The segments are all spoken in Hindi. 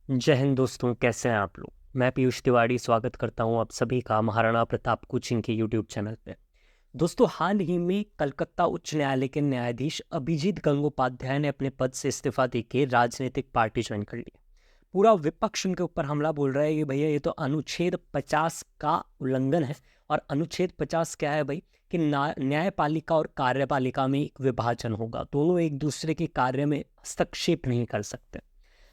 जय हिंद दोस्तों, कैसे हैं आप लोग। मैं पीयूष तिवारी स्वागत करता हूं आप सभी का महाराणा प्रताप कोचिंग के यूट्यूब चैनल पे। दोस्तों, हाल ही में कलकत्ता उच्च न्यायालय के न्यायाधीश अभिजीत गंगोपाध्याय ने अपने पद से इस्तीफा देके राजनीतिक पार्टी ज्वाइन कर ली। पूरा विपक्ष उनके ऊपर हमला बोल रहा है कि भैया ये तो अनुच्छेद 50 का उल्लंघन है। और अनुच्छेद 50 क्या है भाई कि न्यायपालिका और कार्यपालिका में एक विभाजन होगा, दोनों एक दूसरे के कार्य में हस्तक्षेप नहीं कर सकते।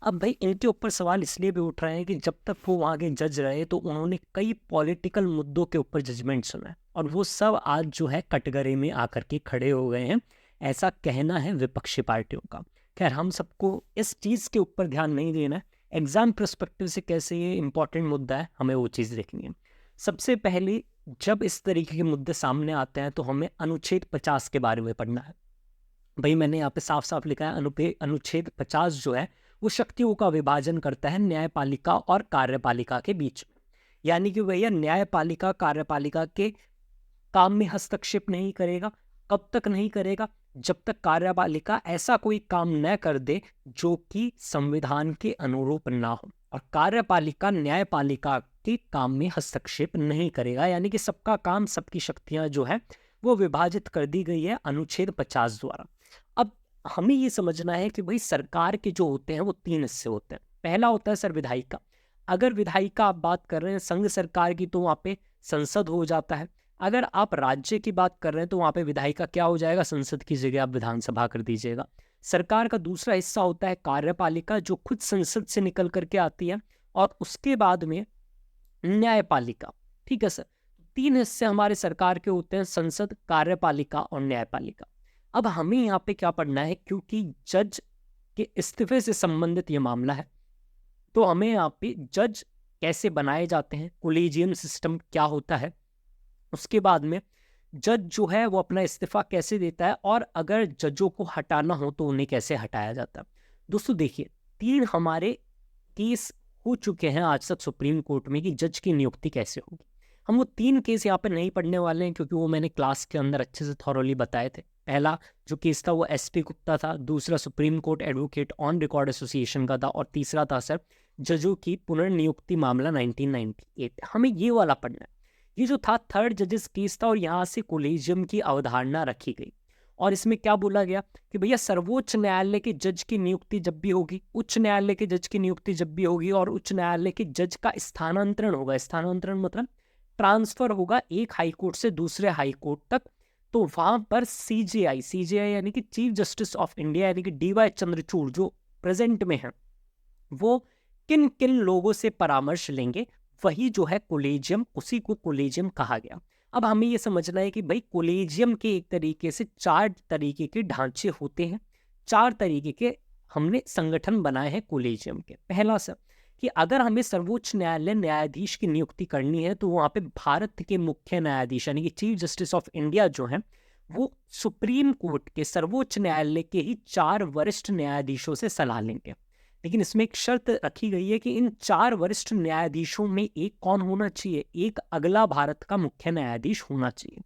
अब भाई इनके ऊपर सवाल इसलिए भी उठ रहे हैं कि जब तक वो वहाँ के जज रहे तो उन्होंने कई पॉलिटिकल मुद्दों के ऊपर जजमेंट सुना है, और वो सब आज जो है कटघरे में आकर के खड़े हो गए हैं, ऐसा कहना है विपक्षी पार्टियों का। खैर, हम सबको इस चीज़ के ऊपर ध्यान नहीं देना है। एग्जाम पर्सपेक्टिव से कैसे ये इंपॉर्टेंट मुद्दा है, हमें वो चीज़ देखनी है। सबसे पहले, जब इस तरीके के मुद्दे सामने आते हैं तो हमें अनुच्छेद 50 के बारे में पढ़ना है। भाई मैंने यहाँ पे साफ साफ लिखा है, अनुच्छेद 50 जो है वो शक्तियों का विभाजन करता है न्यायपालिका और कार्यपालिका के बीच में। यानी कि भैया न्यायपालिका कार्यपालिका के काम में हस्तक्षेप नहीं करेगा। कब तक नहीं करेगा? जब तक कार्यपालिका ऐसा कोई काम न कर दे जो कि संविधान के अनुरूप ना हो, और कार्यपालिका न्यायपालिका के काम में हस्तक्षेप नहीं करेगा। यानी कि सबका काम, सबकी शक्तियां जो है वो विभाजित कर दी गई है अनुच्छेद 50 द्वारा। अब हमें ये समझना है कि भाई सरकार के जो होते हैं वो तीन हिस्से होते हैं। पहला होता है सर विधायिका। अगर विधायिका आप बात कर रहे हैं संघ सरकार की तो वहाँ पे संसद हो जाता है। अगर आप राज्य की बात कर रहे हैं तो वहाँ पे विधायिका क्या हो जाएगा, संसद की जगह आप विधानसभा कर दीजिएगा। सरकार का दूसरा हिस्सा होता है कार्यपालिका, जो खुद संसद से निकल करके आती है, और उसके बाद में न्यायपालिका। ठीक है सर, तीन हिस्से हमारे सरकार के होते हैं, संसद, कार्यपालिका और न्यायपालिका। अब हमें यहाँ पे क्या पढ़ना है, क्योंकि जज के इस्तीफे से संबंधित ये मामला है, तो हमें यहाँ पे जज कैसे बनाए जाते हैं, कोलेजियम सिस्टम क्या होता है, उसके बाद में जज जो है वो अपना इस्तीफा कैसे देता है, और अगर जजों को हटाना हो तो उन्हें कैसे हटाया जाता है। दोस्तों देखिए, तीन हमारे केस हो चुके हैं आज तक सुप्रीम कोर्ट में कि जज की नियुक्ति कैसे होगी। हम वो तीन केस यहाँ पे नहीं पढ़ने वाले हैं, क्योंकि वो मैंने क्लास के अंदर अच्छे से थॉरोली बताए थे। पहला जो केस था वो एसपी गुप्ता था, दूसरा supreme court advocate on record association का था, और तीसरा था सर जजों की पुनर्नियुक्ति मामला 1998। हमें ये वाला पढ़ना है। ये जो था थर्ड जजेस केस था, और यहाँ से कोलेजियम की अवधारणा रखी गई। और इसमें क्या बोला गया कि भैया सर्वोच्च न्यायालय के जज की नियुक्ति जब भी होगी, उच्च न्यायालय के जज की नियुक्ति जब भी होगी, और उच्च न्यायालय के जज का स्थानांतरण होगा, स्थानांतरण मतलब ट्रांसफर होगा एक हाई कोर्ट से दूसरे हाई कोर्ट तक, तो वहां पर सीजेआई यानी कि चीफ जस्टिस ऑफ इंडिया यानी कि डीवाई चंद्रचूड़ जो प्रेजेंट में है, वो किन किन लोगों से परामर्श लेंगे, वही जो है कोलेजियम, उसी को कोलेजियम कहा गया। अब हमें ये समझना है कि भाई कोलेजियम के एक तरीके से चार तरीके के ढांचे होते हैं, चार तरीके के हमने संगठन बनाए हैं कोलेजियम के। पहला सर कि अगर हमें सर्वोच्च न्यायालय न्यायाधीश की नियुक्ति करनी है तो वहाँ पे भारत के मुख्य न्यायाधीश यानी कि चीफ जस्टिस ऑफ इंडिया जो है वो सुप्रीम कोर्ट के, सर्वोच्च न्यायालय के ही चार वरिष्ठ न्यायाधीशों से सलाह लेंगे। लेकिन इसमें एक शर्त रखी गई है कि इन चार वरिष्ठ न्यायाधीशों में एक कौन होना चाहिए, एक अगला भारत का मुख्य न्यायाधीश होना चाहिए।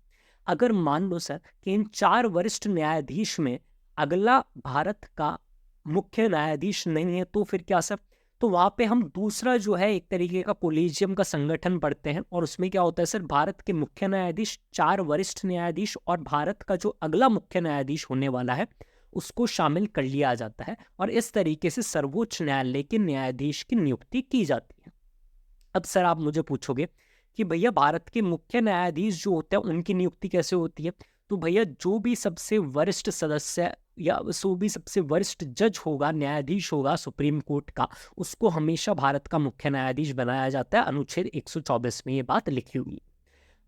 अगर मान लो सर कि इन चार वरिष्ठ न्यायाधीश में अगला भारत का मुख्य न्यायाधीश नहीं है, तो फिर क्या सर, तो वहां पे हम दूसरा जो है एक तरीके का कोलेजियम का संगठन पढ़ते हैं, और उसमें क्या होता है सर, भारत के मुख्य न्यायाधीश, चार वरिष्ठ न्यायाधीश, और भारत का जो अगला मुख्य न्यायाधीश होने वाला है उसको शामिल कर लिया जाता है, और इस तरीके से सर्वोच्च न्यायालय के न्यायाधीश की नियुक्ति की जाती है। अब सर आप मुझे पूछोगे कि भैया भारत के मुख्य न्यायाधीश जो होते हैं उनकी नियुक्ति कैसे होती है, तो भैया जो भी सबसे वरिष्ठ सदस्य या जो भी सबसे वरिष्ठ जज होगा, न्यायाधीश होगा सुप्रीम कोर्ट का, उसको हमेशा भारत का मुख्य न्यायाधीश बनाया जाता है। अनुच्छेद 124 में ये बात लिखी हुई है।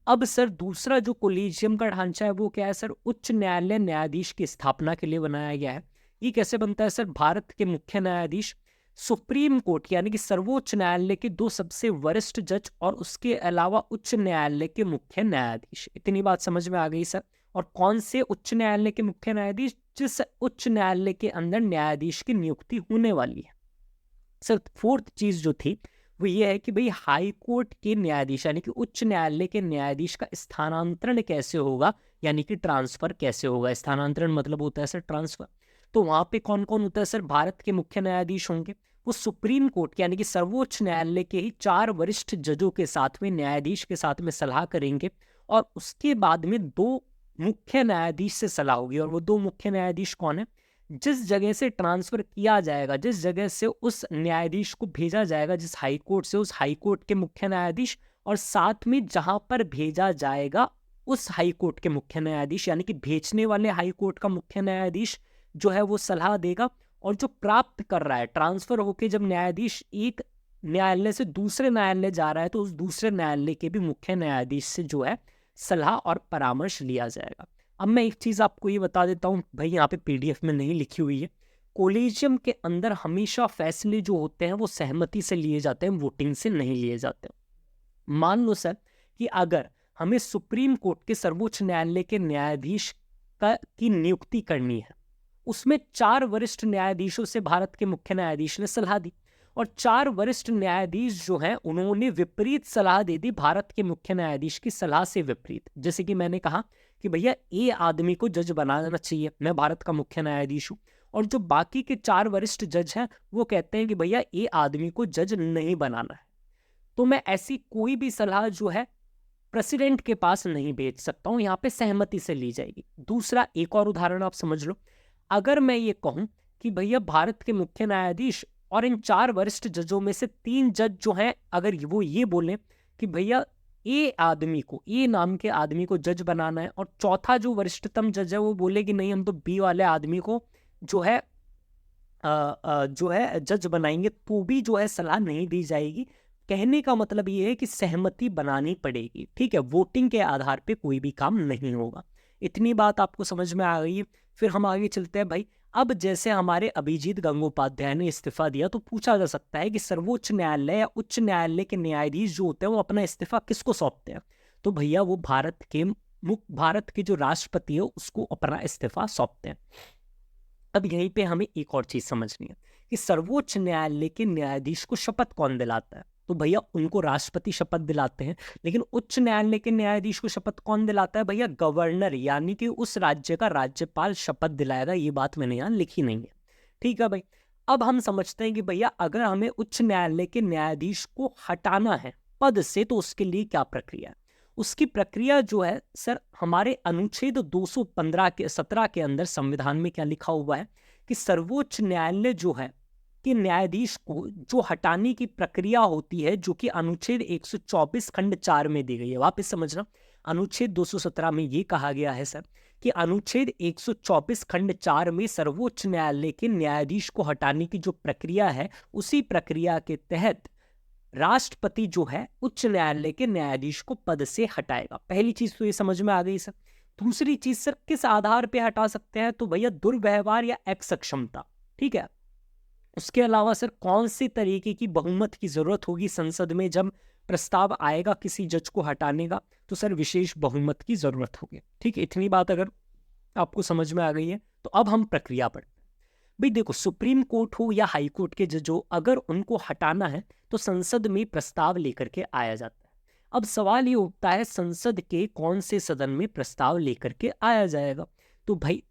अब सर दूसरा जो कोलिजियम का ढांचा है वो क्या है सर, उच्च न्यायालय न्यायाधीश की स्थापना के लिए बनाया गया है। ये कैसे बनता है सर, भारत के मुख्य न्यायाधीश, सुप्रीम कोर्ट यानी कि सर्वोच्च न्यायालय के दो सबसे वरिष्ठ जज, और उसके अलावा उच्च न्यायालय के मुख्य न्यायाधीश। इतनी बात समझ में आ गई सर। और कौन से उच्च न्यायालय के मुख्य न्यायाधीश, जिस उच्च न्यायालय के अंदर न्यायाधीश की नियुक्ति होने वाली है। सर फोर्थ चीज जो थी वो ये है कि भाई हाई कोर्ट के न्यायाधीश यानी कि उच्च न्यायालय के न्यायाधीश का स्थानांतरण कैसे होगा, यानी कि ट्रांसफर कैसे होगा। स्थानांतरण मतलब होता है सर ट्रांसफर। तो वहां पे कौन कौन होता है सर, भारत के मुख्य न्यायाधीश होंगे, वो सुप्रीम कोर्ट यानी कि सर्वोच्च न्यायालय के ही 4 वरिष्ठ जजों के साथ में, न्यायाधीश के साथ में सलाह करेंगे और उसके बाद में 2 मुख्य न्यायाधीश से सलाह होगी। और वो 2 मुख्य न्यायाधीश कौन है? जिस जगह से ट्रांसफर किया जाएगा, जिस जगह से उस न्यायाधीश को भेजा जाएगा, जिस हाई कोर्ट से, उस हाई कोर्ट के मुख्य न्यायाधीश, और साथ में जहां पर भेजा जाएगा उस हाई कोर्ट के मुख्य न्यायाधीश, यानी कि भेजने वाले हाई कोर्ट का मुख्य न्यायाधीश जो है वो सलाह देगा। और जो प्राप्त कर रहा है, ट्रांसफर होके जब न्यायाधीश एक न्यायालय से दूसरे न्यायालय जा रहा है, तो उस दूसरे न्यायालय के भी मुख्य न्यायाधीश से जो है सलाह और परामर्श लिया जाएगा। अब मैं एक चीज आपको ये बता देता हूँ भाई, यहाँ पे पीडीएफ में नहीं लिखी हुई है। कोलिजियम के अंदर हमेशा फैसले जो होते हैं वो सहमति से लिए जाते हैं, वोटिंग से नहीं लिए जाते। मान लो सर कि अगर हमें सुप्रीम कोर्ट के सर्वोच्च न्यायालय के न्यायाधीश की नियुक्ति करनी है, उसमें 4 वरिष्ठ न्यायाधीशों से भारत के मुख्य न्यायाधीश ने सलाह दी, और 4 वरिष्ठ न्यायाधीश जो हैं उन्होंने विपरीत सलाह दे दी, भारत के मुख्य न्यायाधीश की सलाह से विपरीत। जैसे कि मैंने कहा कि भैया ए आदमी को जज बनाना चाहिए, मैं भारत का मुख्य न्यायाधीश हूं, और जो बाकी के 4 वरिष्ठ जज हैं वो कहते हैं कि भैया ए आदमी को जज नहीं बनाना है, तो मैं ऐसी कोई भी सलाह जो है प्रेसिडेंट के पास नहीं भेज सकता हूं, यहां पे सहमति से ली जाएगी। दूसरा, एक और उदाहरण आप समझ लो, अगर मैं ये कहूं कि भैया भारत के मुख्य न्यायाधीश और इन 4 वरिष्ठ जजों में से 3 जज जो हैं, अगर वो ये बोले कि भैया ए आदमी को, ए नाम के आदमी को जज बनाना है, और चौथा जो वरिष्ठतम जज है वो बोले कि नहीं, हम तो बी वाले आदमी को जो है जज बनाएंगे, तो भी जो है सलाह नहीं दी जाएगी। कहने का मतलब ये है कि सहमति बनानी पड़ेगी, ठीक है, वोटिंग के आधार पे कोई भी काम नहीं होगा। इतनी बात आपको समझ में आ गई है। फिर हम आगे चलते हैं भाई। अब जैसे हमारे अभिजीत गंगोपाध्याय ने इस्तीफा दिया, तो पूछा जा सकता है कि सर्वोच्च न्यायालय या उच्च न्यायालय के न्यायाधीश जो होते हैं वो अपना इस्तीफा किसको सौंपते हैं? तो भैया वो भारत के जो राष्ट्रपति है उसको अपना इस्तीफा सौंपते हैं। अब यहीं पे हमें एक और चीज समझनी है कि सर्वोच्च न्यायालय के न्यायाधीश को शपथ कौन दिलाता है? तो भैया उनको राष्ट्रपति शपथ दिलाते हैं। लेकिन उच्च न्यायालय के न्यायाधीश को शपथ कौन दिलाता है? भैया गवर्नर, यानी कि उस राज्य का राज्यपाल शपथ दिलाएगा। ये बात मैंने यहाँ लिखी नहीं है, ठीक है भाई। अब हम समझते हैं कि भैया अगर हमें उच्च न्यायालय के न्यायाधीश को हटाना है पद से, तो उसके लिए क्या प्रक्रिया है? उसकी प्रक्रिया जो है सर, हमारे अनुच्छेद 215 के अंदर संविधान में क्या लिखा हुआ है कि सर्वोच्च न्यायालय जो है कि न्यायाधीश को जो हटाने की प्रक्रिया होती है, जो कि अनुच्छेद 124 खंड 4 में दी गई है। वापस समझना, अनुच्छेद 217 में ये कहा गया है सर कि अनुच्छेद 124 खंड 4 में सर्वोच्च न्यायालय के न्यायाधीश को हटाने की जो प्रक्रिया है, उसी प्रक्रिया के तहत राष्ट्रपति जो है उच्च न्यायालय के न्यायाधीश को पद से हटाएगा। पहली चीज तो ये समझ में आ गई सर। दूसरी चीज सर, किस आधार पे हटा सकते हैं? तो भैया दुर्व्यवहार या असक्षमता, ठीक है। उसके अलावा सर कौन सी तरीके की बहुमत की जरूरत होगी संसद में जब प्रस्ताव आएगा किसी जज को हटाने का? तो सर विशेष बहुमत की जरूरत होगी, ठीक है। इतनी बात अगर आपको समझ में आ गई है तो अब हम प्रक्रिया पर भाई देखो, सुप्रीम कोर्ट हो या हाई कोर्ट के जज हो, अगर उनको हटाना है तो संसद में प्रस्ताव लेकर के आया जाता है। अब सवाल ये उठता है संसद के कौन से सदन में प्रस्ताव लेकर के आया जाएगा? तो भाई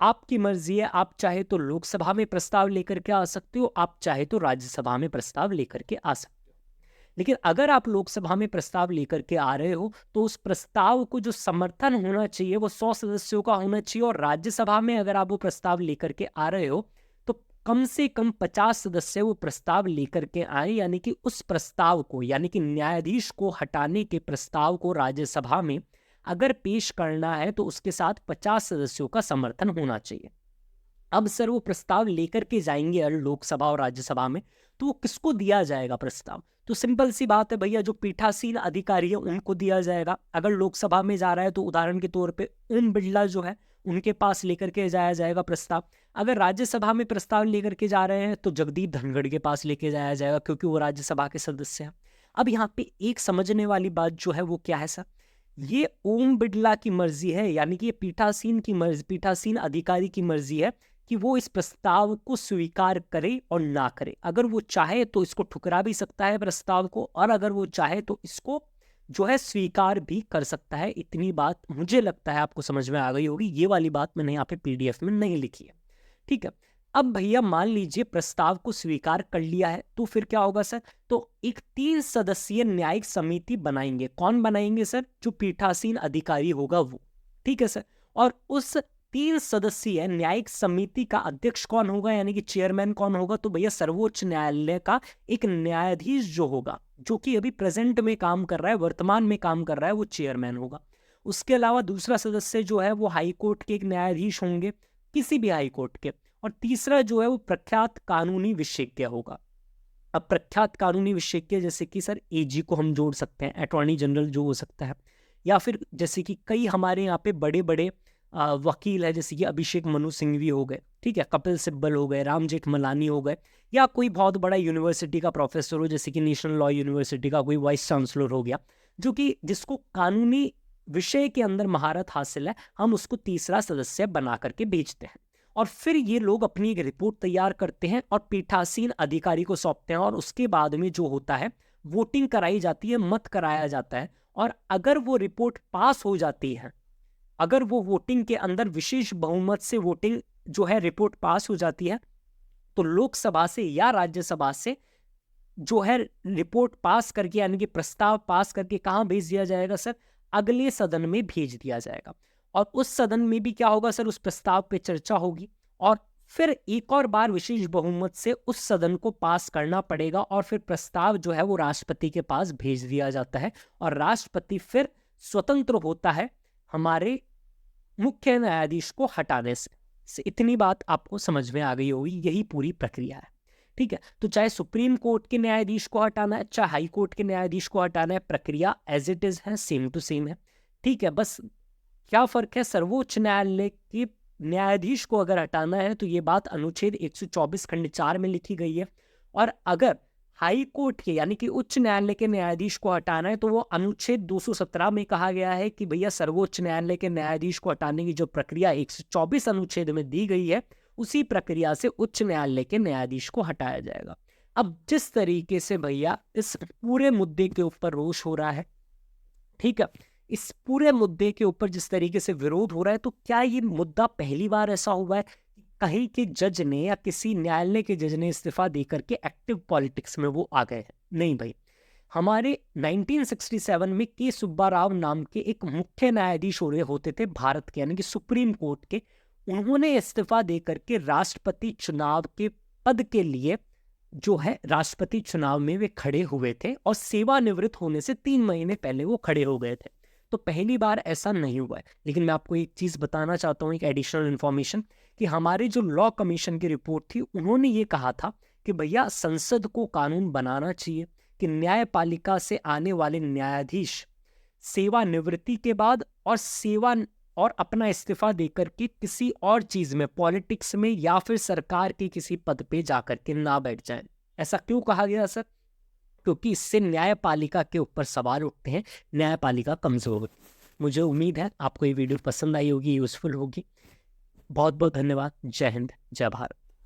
आपकी मर्जी है, आप चाहे तो लोकसभा में प्रस्ताव लेकर के आ सकते हो, आप चाहे तो राज्यसभा में प्रस्ताव लेकर के आ सकते हो। लेकिन अगर आप लोकसभा में प्रस्ताव लेकर के आ रहे हो तो उस प्रस्ताव को जो समर्थन होना चाहिए वो 100 सदस्यों का होना चाहिए, और राज्यसभा में अगर आप वो प्रस्ताव लेकर के आ रहे हो तो कम से कम 50 सदस्य वो प्रस्ताव लेकर के आए, यानी कि उस प्रस्ताव को, यानी कि न्यायाधीश को हटाने के प्रस्ताव को राज्यसभा में अगर पेश करना है तो उसके साथ 50 सदस्यों का समर्थन होना चाहिए। अब सर वो प्रस्ताव लेकर के जाएंगे लोकसभा और राज्यसभा में, तो वो किसको दिया जाएगा प्रस्ताव? तो सिंपल सी बात है भैया, जो पीठासीन अधिकारी है उनको दिया जाएगा। अगर लोकसभा में जा रहा है तो उदाहरण के तौर पे ओम बिरला जो है उनके पास लेकर के जाया जाएगा प्रस्ताव। अगर राज्यसभा में प्रस्ताव लेकर के जा रहे हैं तो जगदीप धनखड़ के पास लेके जाया जाएगा, क्योंकि वो राज्यसभा के सदस्य हैं। अब यहाँ पे एक समझने वाली बात जो है वो क्या है सर, ये ओम बिरला की मर्जी है, यानी कि ये पीठासीन अधिकारी की मर्जी है कि वो इस प्रस्ताव को स्वीकार करे और ना करे। अगर वो चाहे तो इसको ठुकरा भी सकता है प्रस्ताव को, और अगर वो चाहे तो इसको जो है स्वीकार भी कर सकता है। इतनी बात मुझे लगता है आपको समझ में आ गई होगी। ये वाली बात मैंने यहाँ पे पीडीएफ में नहीं लिखी है, ठीक है। अब भैया मान लीजिए प्रस्ताव को स्वीकार कर लिया है, तो फिर क्या होगा सर? तो एक 3 सदस्यीय न्यायिक समिति बनाएंगे। कौन बनाएंगे सर? जो पीठासीन अधिकारी होगा वो। ठीक है सर। और उस 3 सदस्यीय न्यायिक समिति का अध्यक्ष कौन होगा, यानी कि चेयरमैन कौन होगा? तो भैया सर्वोच्च न्यायालय का एक न्यायाधीश जो होगा, जो कि अभी प्रेजेंट में काम कर रहा है, वर्तमान में काम कर रहा है, वो चेयरमैन होगा। उसके अलावा दूसरा सदस्य जो है वो हाई कोर्ट के एक न्यायाधीश होंगे, किसी भी हाई कोर्ट के। और तीसरा जो है वो प्रख्यात कानूनी विशेषज्ञ होगा। अब प्रख्यात कानूनी विशेषज्ञ जैसे कि सर एजी को हम जोड़ सकते हैं, अटॉर्नी जनरल जो हो सकता है, या फिर जैसे कि कई हमारे यहाँ पे बड़े बड़े वकील है, जैसे कि अभिषेक मनु सिंघवी हो गए, ठीक है, कपिल सिब्बल हो गए, राम जेठमलानी हो गए, या कोई बहुत बड़ा यूनिवर्सिटी का प्रोफेसर हो, जैसे कि नेशनल लॉ यूनिवर्सिटी का कोई वाइस चांसलर हो गया, जो कि जिसको कानूनी विषय के अंदर महारत हासिल है, हम उसको तीसरा सदस्य बना करके भेजते हैं। और फिर ये लोग अपनी एक रिपोर्ट तैयार करते हैं और पीठासीन अधिकारी को सौंपते हैं, और उसके बाद में जो होता है वोटिंग कराई जाती है, मत कराया जाता है। और अगर वो रिपोर्ट पास हो जाती है, अगर वो वोटिंग के अंदर विशेष बहुमत से वोटिंग जो है रिपोर्ट पास हो जाती है, तो लोकसभा से या राज्यसभा से जो है रिपोर्ट पास करके, यानी कि प्रस्ताव पास करके कहाँ भेज दिया जाएगा सर? अगले सदन में भेज दिया जाएगा। और उस सदन में भी क्या होगा सर? उस प्रस्ताव पे चर्चा होगी, और फिर एक और बार विशेष बहुमत से उस सदन को पास करना पड़ेगा, और फिर प्रस्ताव जो है वो राष्ट्रपति के पास भेज दिया जाता है, और राष्ट्रपति फिर स्वतंत्र होता है हमारे मुख्य न्यायाधीश को हटाने से। इतनी बात आपको समझ में आ गई होगी, यही पूरी प्रक्रिया है। ठीक है, तो चाहे सुप्रीम कोर्ट के न्यायाधीश को हटाना है, चाहे हाई कोर्ट के न्यायाधीश को हटाना है, प्रक्रिया एज इट इज है, सेम टू सेम है। ठीक है, बस क्या फर्क है? सर्वोच्च न्यायालय के न्यायाधीश को अगर हटाना है तो ये बात अनुच्छेद 124 खंड 4 में लिखी गई है, और अगर हाई कोर्ट के यानी कि उच्च न्यायालय के न्यायाधीश को हटाना है तो वो अनुच्छेद 217 में कहा गया है कि भैया सर्वोच्च न्यायालय के न्यायाधीश को हटाने की जो प्रक्रिया 124 अनुच्छेद में दी गई है, उसी प्रक्रिया से उच्च न्यायालय के न्यायाधीश को हटाया जाएगा। अब जिस तरीके से भैया इस पूरे मुद्दे के ऊपर रोष हो रहा है, ठीक है, इस पूरे मुद्दे के ऊपर जिस तरीके से विरोध हो रहा है, तो क्या ये मुद्दा पहली बार ऐसा हुआ है कि कहीं के जज ने या किसी न्यायालय के जज ने इस्तीफा देकर के एक्टिव पॉलिटिक्स में वो आ गए हैं? नहीं भाई, हमारे 1967 में के सुब्बा राव नाम के एक मुख्य न्यायाधीश हो रहे होते थे भारत के, यानी कि सुप्रीम कोर्ट के। उन्होंने इस्तीफा देकर के राष्ट्रपति चुनाव के पद के लिए जो है राष्ट्रपति चुनाव में वे खड़े हुए थे, और सेवानिवृत्त होने से 3 महीने पहले वो खड़े हो गए थे। तो पहली बार ऐसा नहीं हुआ है। लेकिन मैं आपको एक चीज बताना चाहता हूँ, एक एडिशनल इन्फॉर्मेशन, कि हमारे जो लॉ कमीशन की रिपोर्ट थी, उन्होंने ये कहा था कि भैया संसद को कानून बनाना चाहिए कि न्यायपालिका से आने वाले न्यायाधीश सेवानिवृत्ति के बाद और अपना इस्तीफा देकर के किसी और चीज में, पॉलिटिक्स में या फिर सरकार के किसी पद पे जाकर के ना बैठ जाए। ऐसा क्यों कहा गया सर? क्योंकि इससे न्यायपालिका के ऊपर सवाल उठते हैं, न्यायपालिका कमजोर होती है। मुझे उम्मीद है आपको ये वीडियो पसंद आई होगी, यूजफुल होगी। बहुत बहुत धन्यवाद। जय हिंद, जय भारत।